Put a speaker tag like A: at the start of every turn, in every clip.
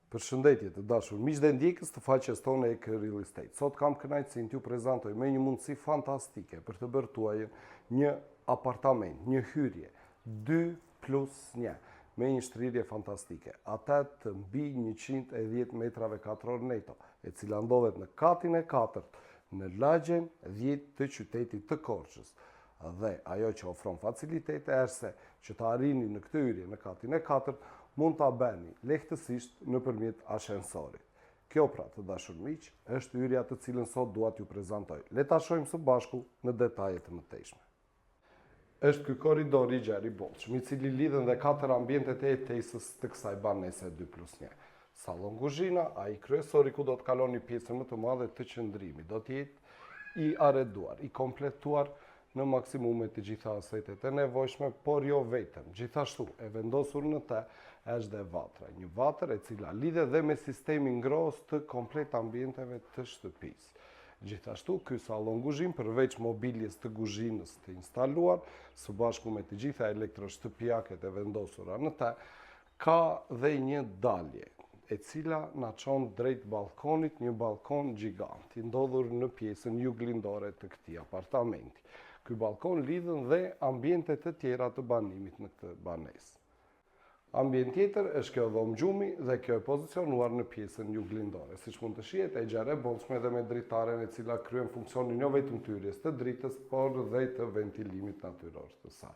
A: Përshëndetje të dashur miq dhe ndjekës të faqes tonë EK Real Estate. Sot kam kënaqësinë t'ju prezantoj me një mundësi fantastike për të bërë tuaj një apartament, një hyrje 2+1 me një shtrirje fantastike. Ata të mbi 110 metrave katror neto, e cila ndodhet në katin e 4 në lagjen 10 të qytetit të Korçës. Dhe ajo që ofron facilitete është që të arrini në këtë hyrje në katin e 4 mund ta bëni lehtësisht nëpërmjet ashensorit. Kjo pra të dashur miq, është hyrja të cilën sot dua t'ju prezantoj. Le ta shohim së bashku në detaje të mëtejshme. Është ky korridor i gjerë i bollshëm, i cili lidhen dhe 4 ambientet e jetesës të kësaj banese 2+1. Sallon kuzhina, ai kryesori ku do të kaloni pjesën më të madhe të qëndrimit, do të jetë i arreduar, i kompletuar në maksimumet të gjitha asetet e nevojshme, por jo vetëm. Gjithashtu, e vendosur në të është dhe vatra. Një vatër e cila lidhe dhe me sistemin ngrohës të komplet ambienteve të shtëpisë. Gjithashtu, ky sallon kuzhinë, përveç mobiljes të kuzhinës të instaluar, së bashku me të gjitha elektroshtëpiaket e vendosura në të, ka dhe një dalje, e cila na çon drejt balkonit, një balkon gjigant, i ndodhur në pjesën juglindore të këtij apartamenti. Ky balkon lidhen dhe ambientet të tjera të banimit në këtë banesë. Ambient tjetër është kjo dhomë gjumi dhe kjo e pozicionuar në pjesën juglindore. Siç mund të shihet, e gjerë e bollshme dhe me dritaren e cila kryen funksionin jo vetëm të hyrjes të dritës, por dhe të ventilimit natyror të saj.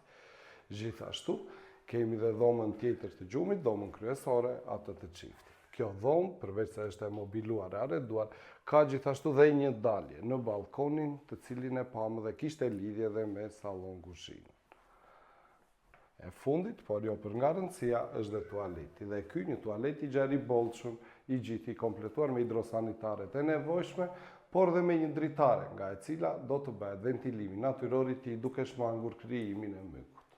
A: Gjithashtu, kemi dhe dhomën tjetër të gjumit, dhomën kryesore, atë të çiftit. Kjo dhomë, përveç se është e mobiluar e arreduar, ka gjithashtu dhe një dalje në balkonin të cilin e pamë dhe kishte lidhje dhe me sallon kuzhinë. E fundit, por jo për nga rëndësia, është dhe tualeti. Dhe ky një tualet i gjerë i bollshëm, i gjithë i kompletuar me hidrosanitaret e nevojshme, por dhe me një dritare, nga e cila do të bëhet ventilimi natyror i tij duke shmangur krijimin e mykut.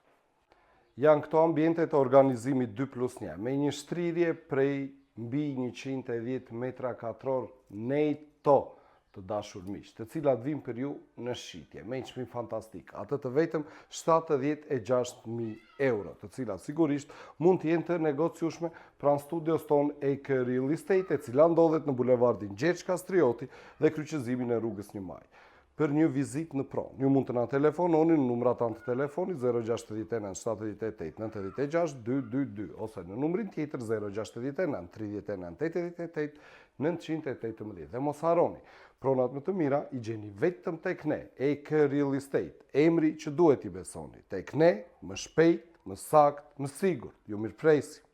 A: Janë këto ambientet e organizimit 2+1, me një shtrirje prej mbi 110 metra katror neto të dashur miq, të cilat vijnë për ju në shitje, me një çmim fantastik, atë të vetëm 76.000 euro, të cilat sigurisht mund të jenë të negociueshme pranë studios tonë EK Real Estate, e cila ndodhet në bulevardin Gjergj Kastrioti dhe kryqëzimin e rrugës 1 Maj. Për një vizitë në pronë, ju mund të na telefononi në numrat tanë të telefonit 069 78 96 222 ose në numrin tjetër 069 39 88 918. Dhe mos harroni, pronat më të mira i gjeni vetëm tek ne, EK Real Estate, emri që duhet i besoni. Tek ne, më shpejt, më sakt, më sigurt. Ju mirëpresim.